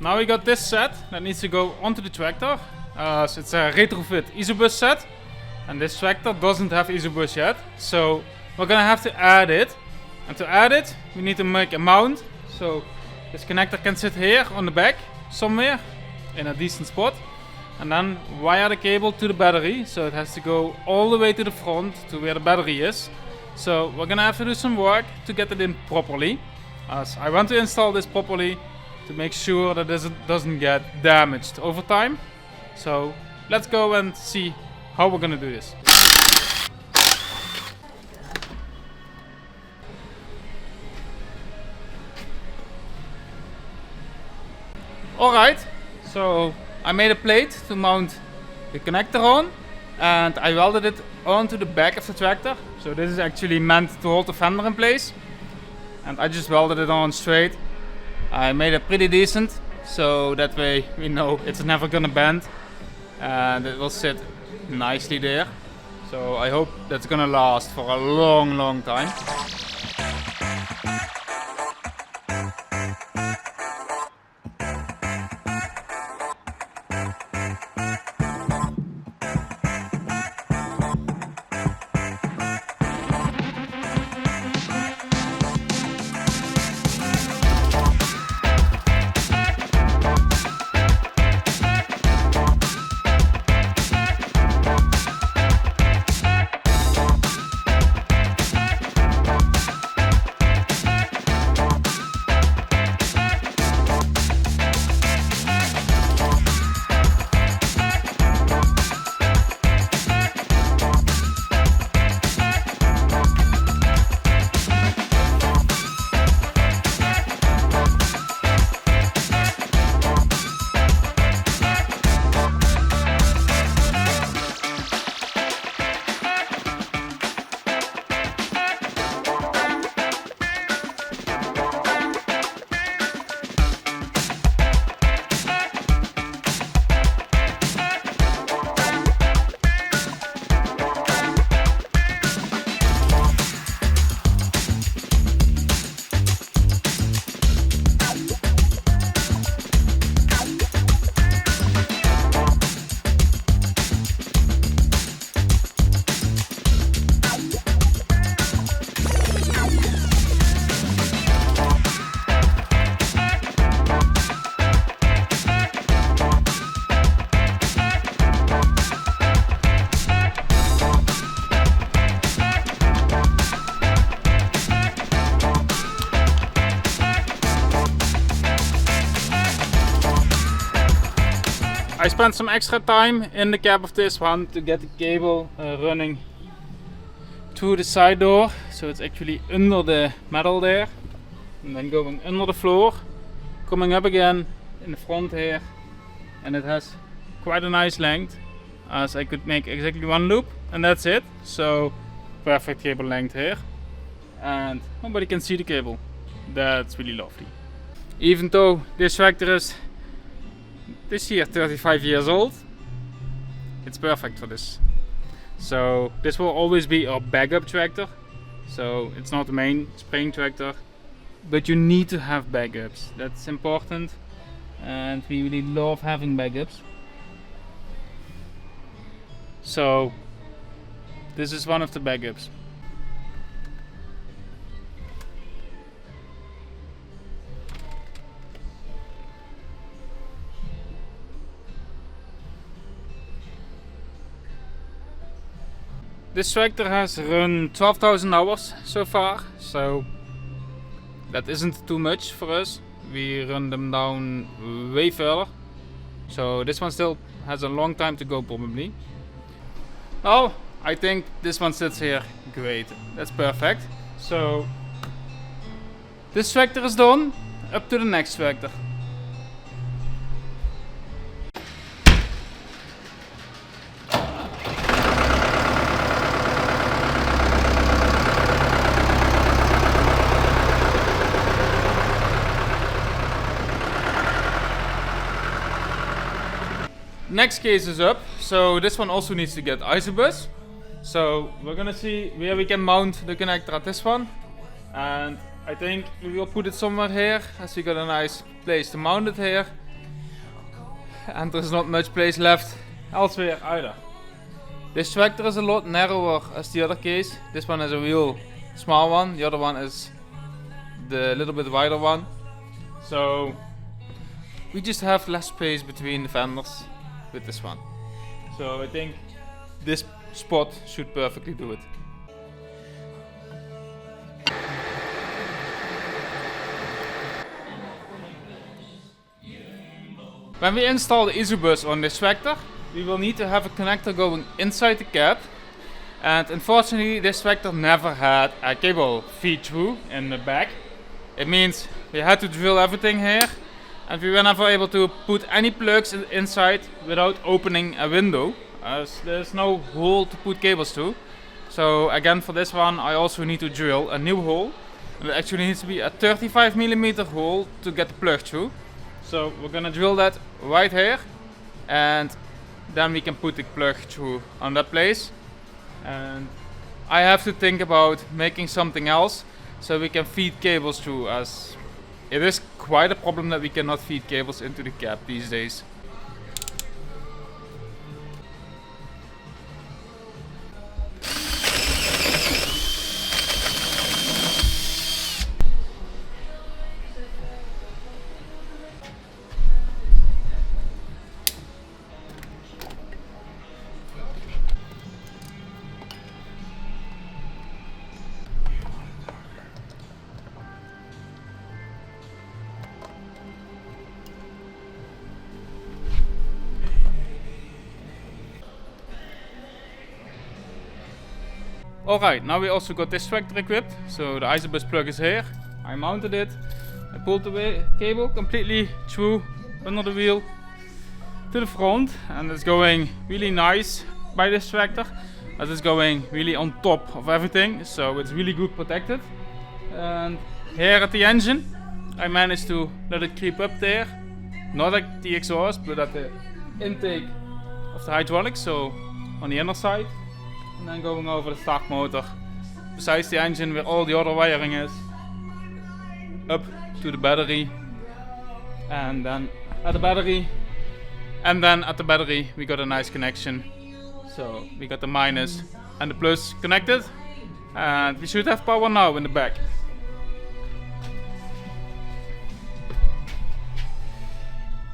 now we got this set that needs to go onto the tractor. So it's a retrofit ISOBUS set, and this tractor doesn't have ISOBUS yet, so we're gonna have to add it. And to add it, we need to make a mount. So this connector can sit here on the back somewhere in a decent spot, and then wire the cable to the battery, so it has to go all the way to the front to where the battery is. So we're gonna have to do some work to get it in properly, as I want to install this properly to make sure that this doesn't get damaged over time. So let's go and see how we're gonna do this. Alright, so I made a plate to mount the connector on, and I welded it onto the back of the tractor. So this is actually meant to hold the fender in place, and I just welded it on straight. I made it pretty decent, so that way we know it's never gonna bend and it will sit nicely there. So I hope that's gonna last for a long time. I spent some extra time in the cab of this one to get the cable running through the side door, so it's actually under the metal there, and then going under the floor, coming up again in the front here, and it has quite a nice length, as I could make exactly one loop and that's it. So perfect cable length here, and nobody can see the cable. That's really lovely. Even though this tractor is this year 35 years old, it's perfect for this. So this will always be our backup tractor. So it's not the main spraying tractor, but you need to have backups. That's important, and we really love having backups. So this is one of the backups. This tractor has run 12,000 hours so far, so that isn't too much for us. We run them down way further, so this one still has a long time to go probably. Oh, I think this one sits here great. That's perfect. So this tractor is done. Up to the next tractor. Next case is up, so this one also needs to get ISOBUS. So we're gonna see where we can mount the connector at this one, and I think we will put it somewhere here, as we got a nice place to mount it here. and there's not much place left elsewhere either. This tractor is a lot narrower as the other case. This one is a real small one, the other one is the little bit wider one. So we just have less space between the fenders with this one. So I think this spot should perfectly do it. When we install the ISOBUS on this tractor, we will need to have a connector going inside the cab. And unfortunately this tractor never had a cable feed through in the back. It means we had to drill everything here, and we were never able to put any plugs inside without opening a window, as there's no hole to put cables to. So again, for this one I also need to drill a new hole. And it actually needs to be a 35mm hole to get the plug through. So we're gonna drill that right here, and then we can put the plug through on that place. And I have to think about making something else so we can feed cables through, as it is quite a problem that we cannot feed cables into the cab these days. Alright, now we also got this tractor equipped, so the ISOBUS plug is here. I mounted it, I pulled the cable completely through under the wheel to the front, and it's going really nice by this tractor, as it's going really on top of everything, so it's really good protected. And here at the engine, I managed to let it creep up there, not at the exhaust, but at the intake of the hydraulics, so on the inner side. And then going over the start motor, besides the engine where all the other wiring is, up to the battery, and then at the battery, we got a nice connection. So we got the minus and the plus connected, and we should have power now in the back.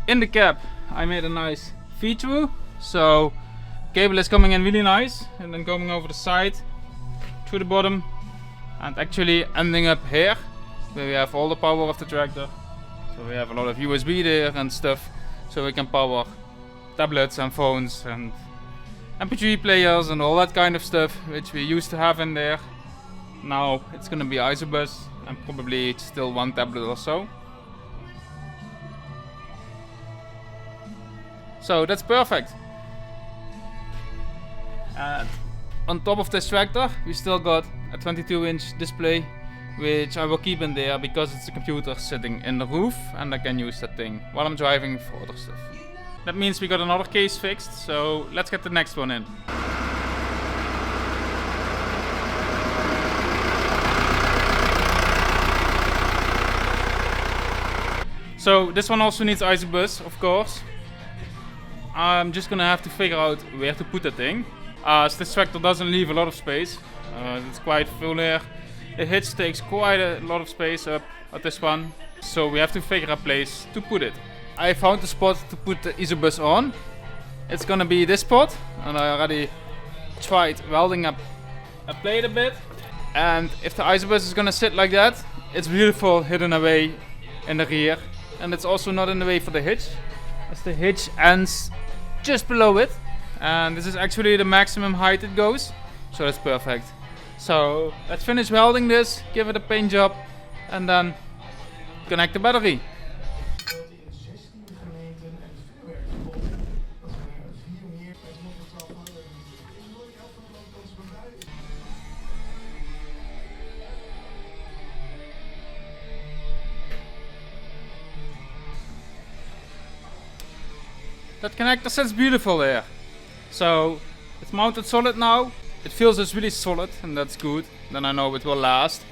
In the cab I made a nice feed through, so cable is coming in really nice, and then going over the side through the bottom, and actually ending up here where we have all the power of the tractor. So we have a lot of USB there and stuff, so we can power tablets and phones and MP3 players and all that kind of stuff which we used to have in there. Now it's gonna be ISOBUS and probably still one tablet or so. So that's perfect. And on top of this tractor we still got a 22-inch display, which I will keep in there because it's a computer sitting in the roof and I can use that thing while I'm driving for other stuff. That means we got another case fixed, so let's get the next one in. So this one also needs ISOBUS, of course. I'm just gonna have to figure out where to put that thing, as this tractor doesn't leave a lot of space. It's quite full here. The hitch takes quite a lot of space up at this one, so we have to figure a place to put it. I found the spot to put the ISOBUS on. It's gonna be this spot, and I already tried welding up a plate a bit. And if the ISOBUS is gonna sit like that, it's beautiful hidden away in the rear, and it's also not in the way for the hitch, as the hitch ends just below it, and this is actually the maximum height it goes, so that's perfect. So let's finish welding this, give it a paint job, and then connect the battery. That connector sits beautiful there. So it's mounted solid now. It feels it's really solid, and that's good. Then I know it will last.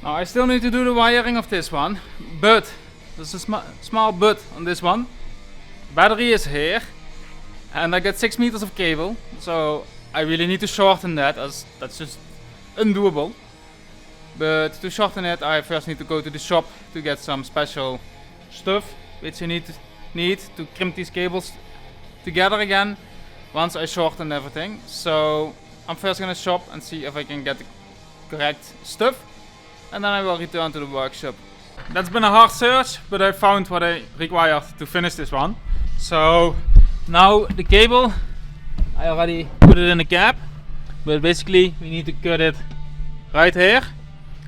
Now I still need to do the wiring of this one, but there's a small but on this one. battery is here, and I got 6 meters of cable, so I really need to shorten that, as that's just undoable. But to shorten it, I first need to go to the shop to get some special stuff which you need to crimp these cables together again once I shorten everything. So I'm first gonna shop and see if I can get the correct stuff, and then I will return to the workshop. That's been a hard search, but I found what I required to finish this one. So now the cable, I already put it in the cap, but basically we need to cut it right here,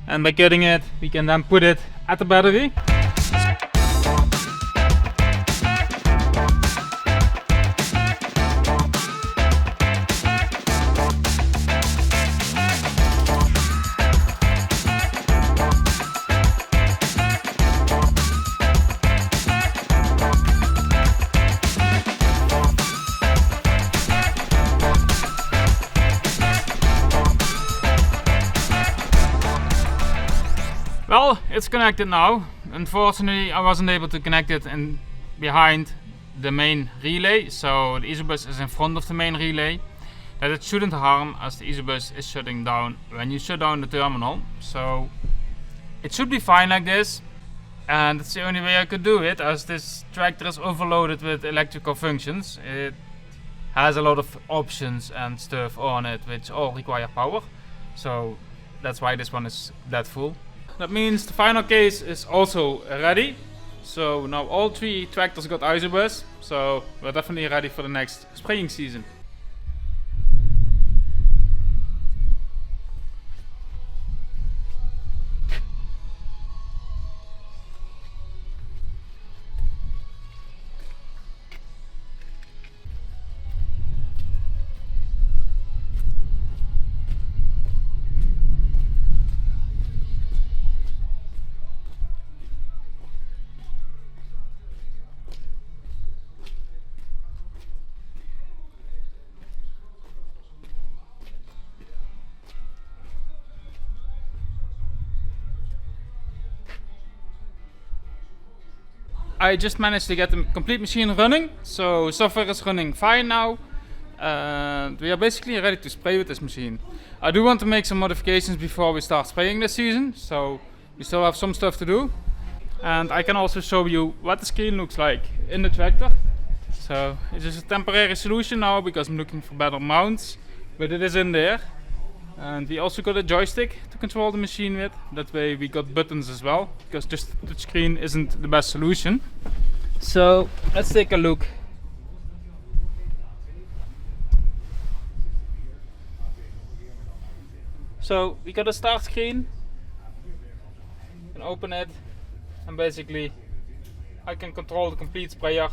and by cutting it we can then put it at the battery. Well, it's connected now. Unfortunately, I wasn't able to connect it behind the main relay, so the ISOBUS is in front of the main relay. That it shouldn't harm, as the ISOBUS is shutting down when you shut down the terminal. So it should be fine like this, and it's the only way I could do it, as this tractor is overloaded with electrical functions. It has a lot of options and stuff on it which all require power, so that's why this one is that full. That means the final case is also ready. So now all 3 tractors got ISOBUS, so we're definitely ready for the next spraying season. I just managed to get the complete machine running, so software is running fine now, and we are basically ready to spray with this machine. I do want to make some modifications before we start spraying this season, so we still have some stuff to do. And I can also show you what the screen looks like in the tractor. So it is a temporary solution now because I'm looking for better mounts, but it is in there. And we also got a joystick to control the machine with. That way we got buttons as well, because just the screen isn't the best solution. So let's take a look. So we got a start screen. You can open it, and basically I can control the complete sprayer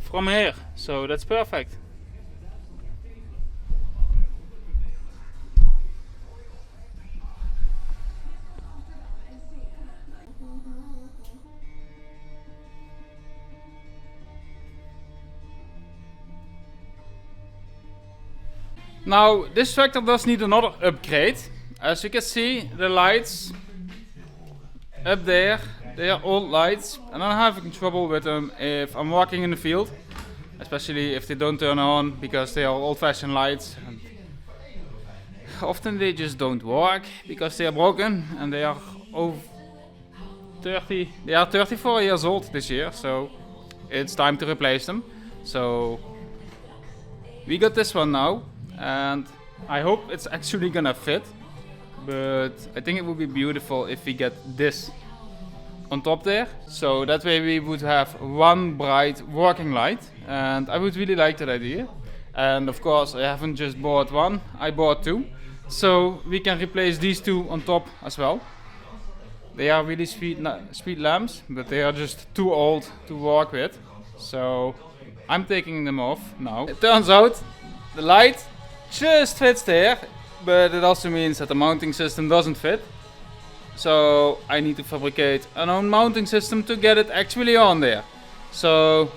from here. So that's perfect. Now this tractor does need another upgrade. As you can see, the lights up there, they are old lights, and I'm having trouble with them if I'm walking in the field, especially if they don't turn on because they are old-fashioned lights. And often they just don't work because they are broken, and they are over 30. They are 34 years old this year, so it's time to replace them. So we got this one now, and I hope it's actually gonna fit. But I think it would be beautiful if we get this on top there, so that way we would have one bright working light, and I would really like that idea. And of course I haven't just bought one, I bought 2, so we can replace these 2 on top as well. They are really sweet lamps, but they are just too old to work with, so I'm taking them off now. It turns out the light just fits there, but it also means that the mounting system doesn't fit. So I need to fabricate an own mounting system to get it actually on there. So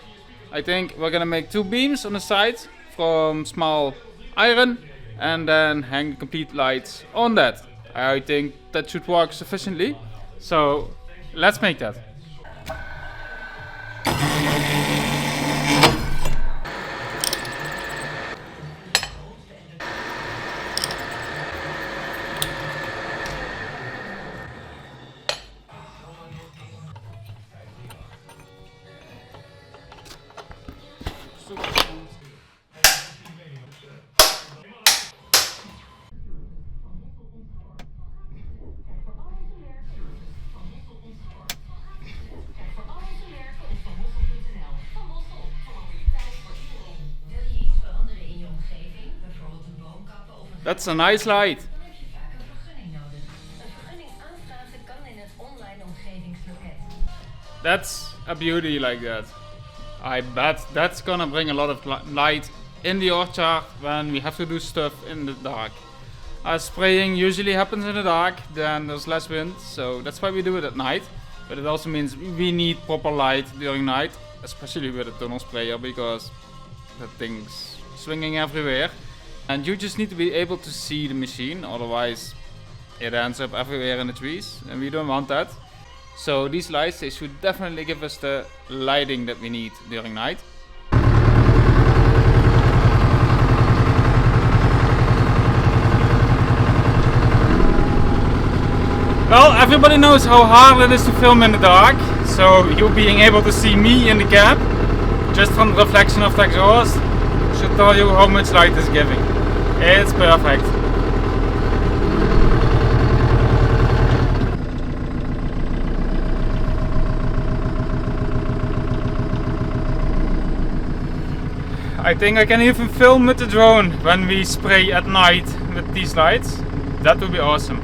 I think we're gonna make 2 beams on the side from small iron, and then hang the complete lights on that. I think that should work sufficiently. So let's make that. That's a nice light. That's a beauty like that. I bet that's gonna bring a lot of light in the orchard when we have to do stuff in the dark. Spraying usually happens in the dark, then there's less wind, so that's why we do it at night. But it also means we need proper light during night, especially with a tunnel sprayer, because that thing's swinging everywhere. And you just need to be able to see the machine, otherwise it ends up everywhere in the trees, and we don't want that. So these lights, they should definitely give us the lighting that we need during night. Well, everybody knows how hard it is to film in the dark, so you being able to see me in the cab, just from the reflection of the exhaust, should tell you how much light it's giving. It's perfect. I think I can even film with the drone when we spray at night with these lights. That would be awesome.